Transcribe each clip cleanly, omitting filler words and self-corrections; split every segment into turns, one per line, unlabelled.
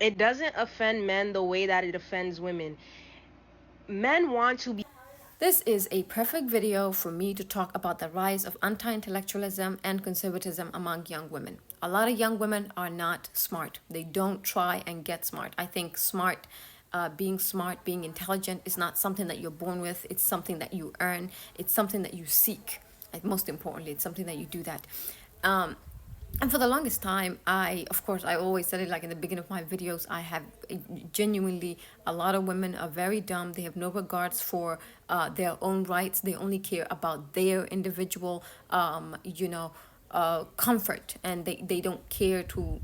It doesn't offend men the way that it offends women. Men want to be.
This is a perfect video for me to talk about the rise of anti-intellectualism and conservatism among young women. A lot of young women are not smart. They don't try and get smart. I think smart, being intelligent is not something that you're born with. It's something that you earn. It's something that you seek. And most importantly, it's something that you do that. Um, and for the longest time, of course, I always said it like in the beginning of my videos, I have genuinely, a lot of women are very dumb. They have no regards for their own rights. They only care about their individual, comfort, and they don't care to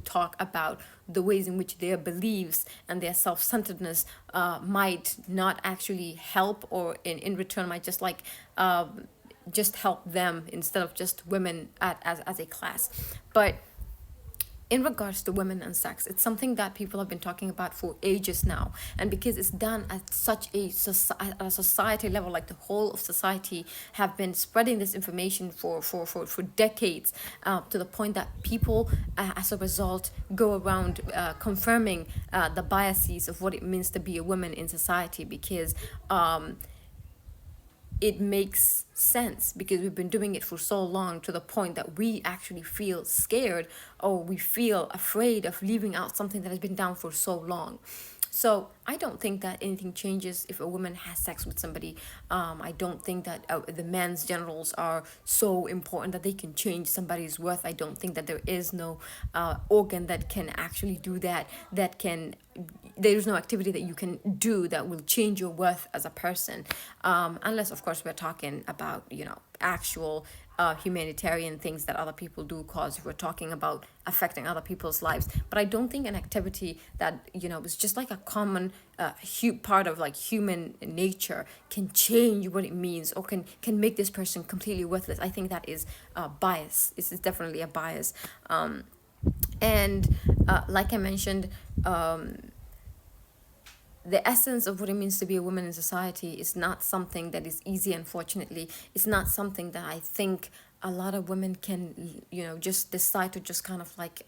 talk about the ways in which their beliefs and their self-centeredness might not actually help, or in return might just help them instead of just women as a class. But in regards to women and sex, it's something that people have been talking about for ages now. And because it's done at such at a society level, like the whole of society have been spreading this information for decades, to the point that people, as a result, go around confirming the biases of what it means to be a woman in society, because it makes sense, because we've been doing it for so long, to the point that we actually feel scared, or we feel afraid of leaving out something that has been done for so long. So I don't think that anything changes if a woman has sex with somebody. I don't think that the men's genitals are so important that they can change somebody's worth. I don't think that there is no organ that can actually do that. There's no activity that you can do that will change your worth as a person, unless of course we're talking about actual humanitarian things that other people do cause, if we're talking about affecting other people's lives. But I don't think an activity that is just like a common part of like human nature can change what it means, or can make this person completely worthless. I think that is bias. It's definitely a bias. And like I mentioned, the essence of what it means to be a woman in society is not something that is easy. Unfortunately, it's not something that I think a lot of women can just decide to just kind of like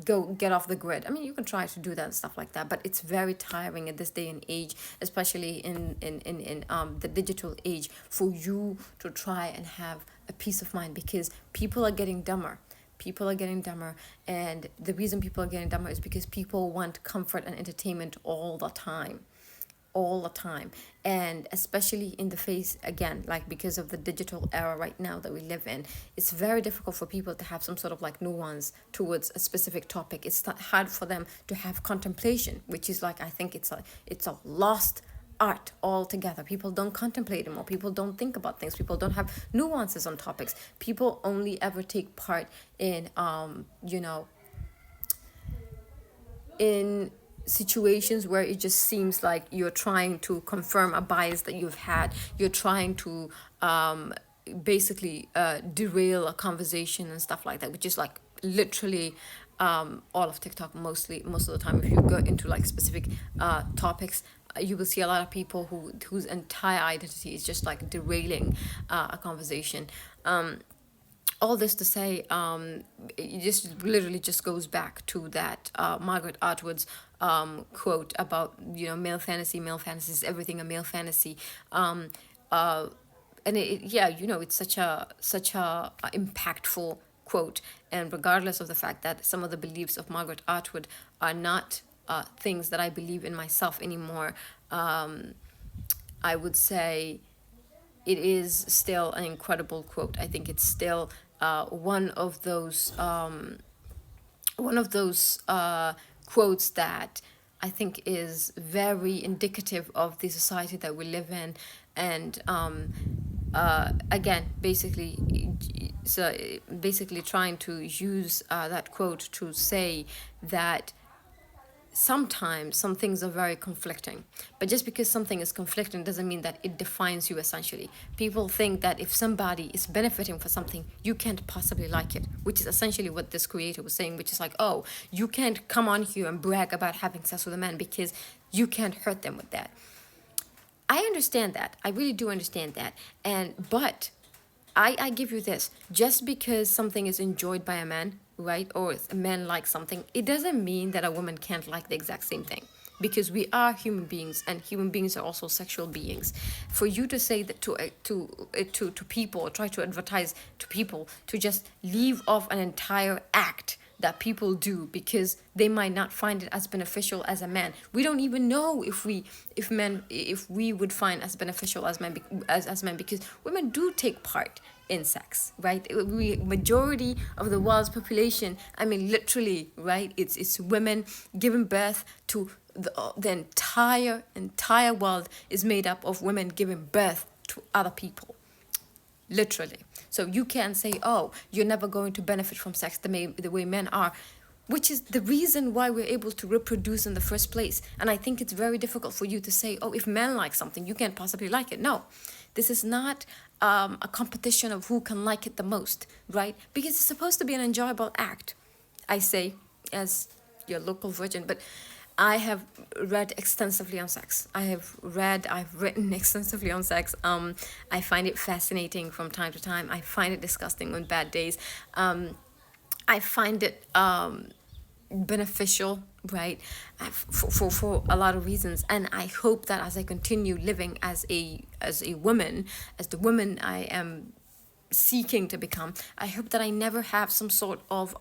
go get off the grid. I mean, you can try to do that and stuff like that, but it's very tiring at this day and age, especially in the digital age, for you to try and have a peace of mind, because people are getting dumber. People are getting dumber, and the reason people are getting dumber is because people want comfort and entertainment all the time, all the time. And especially in the face, again, like because of the digital era right now that we live in, it's very difficult for people to have some sort of like nuance towards a specific topic. It's not hard for them to have contemplation, which is like, I think it's a lost art altogether. People don't contemplate anymore. People don't think about things. People don't have nuances on topics. People only ever take part in in situations where it just seems like you're trying to confirm a bias that you've had. You're trying to basically derail a conversation and stuff like that, which is like literally all of TikTok. Most of the time, if you go into like specific topics, you will see a lot of people whose entire identity is just like derailing a conversation. All this to say, it just literally just goes back to that Margaret Atwood's quote about male fantasy. Male fantasy is everything a male fantasy. Uh, and yeah, it's such a impactful quote. And regardless of the fact that some of the beliefs of Margaret Atwood are not things that I believe in myself anymore, I would say it is still an incredible quote. I think it's still one of those quotes that I think is very indicative of the society that we live in. And again, basically trying to use that quote to say that sometimes some things are very conflicting, but just because something is conflicting doesn't mean that it defines you. Essentially, people think that if somebody is benefiting for something, you can't possibly like it, which is essentially what this creator was saying, which is like, oh, you can't come on here and brag about having sex with a man because you can't hurt them with that. I understand that. I really do understand that. But I give you this. Just because something is enjoyed by a man, right, or a man likes something, it doesn't mean that a woman can't like the exact same thing, because we are human beings, and human beings are also sexual beings. For you to say that to people, or try to advertise to people to just leave off an entire act that people do because they might not find it as beneficial as a man. We don't even know if we would find as beneficial as men, as men, because women do take part in sex, right? We majority of the world's population, I mean literally, right? It's women giving birth to the entire world is made up of women giving birth to other people, literally. So you can't say, oh, you're never going to benefit from sex the way men are, which is the reason why we're able to reproduce in the first place. And I think it's very difficult for you to say, oh, if men like something, you can't possibly like it. No, this is not a competition of who can like it the most, right? Because it's supposed to be an enjoyable act. I say, as your local virgin, but I have read extensively on sex. I've written extensively on sex. I find it fascinating from time to time. I find it disgusting on bad days. I find it beneficial, right, for a lot of reasons. And I hope that as I continue living as a woman, as the woman I am seeking to become, I hope that I never have some sort of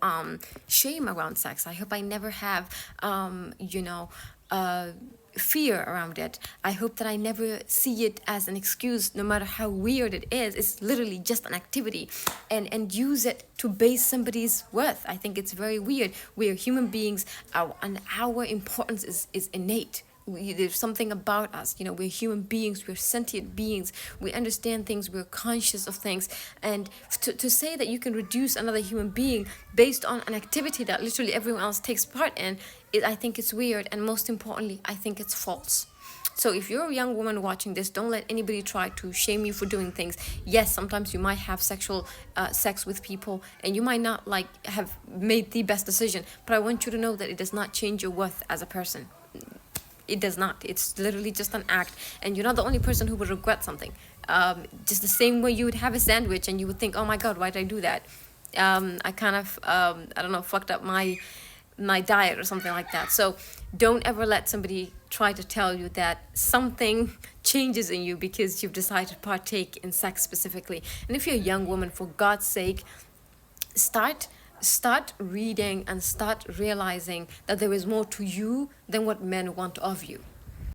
shame around sex. I hope I never have fear around it. I hope that I never see it as an excuse, no matter how weird it is. It's literally just an activity, and use it to base somebody's worth. I think it's very weird. We are human beings, and our importance is innate. There's something about us, we're human beings, we're sentient beings, we understand things, we're conscious of things. And to say that you can reduce another human being based on an activity that literally everyone else takes part in, I think it's weird, and most importantly, I think it's false. So if you're a young woman watching this, don't let anybody try to shame you for doing things. Yes, sometimes you might have sexual sex with people, and you might not have made the best decision, but I want you to know that it does not change your worth as a person. It does not. It's literally just an act, and you're not the only person who would regret something. Just the same way you would have a sandwich and you would think, oh my god, why did I do that? I kind of I don't know, fucked up my diet or something like that. So don't ever let somebody try to tell you that something changes in you because you've decided to partake in sex specifically. And if you're a young woman, for God's sake, start reading and start realizing that there is more to you than what men want of you.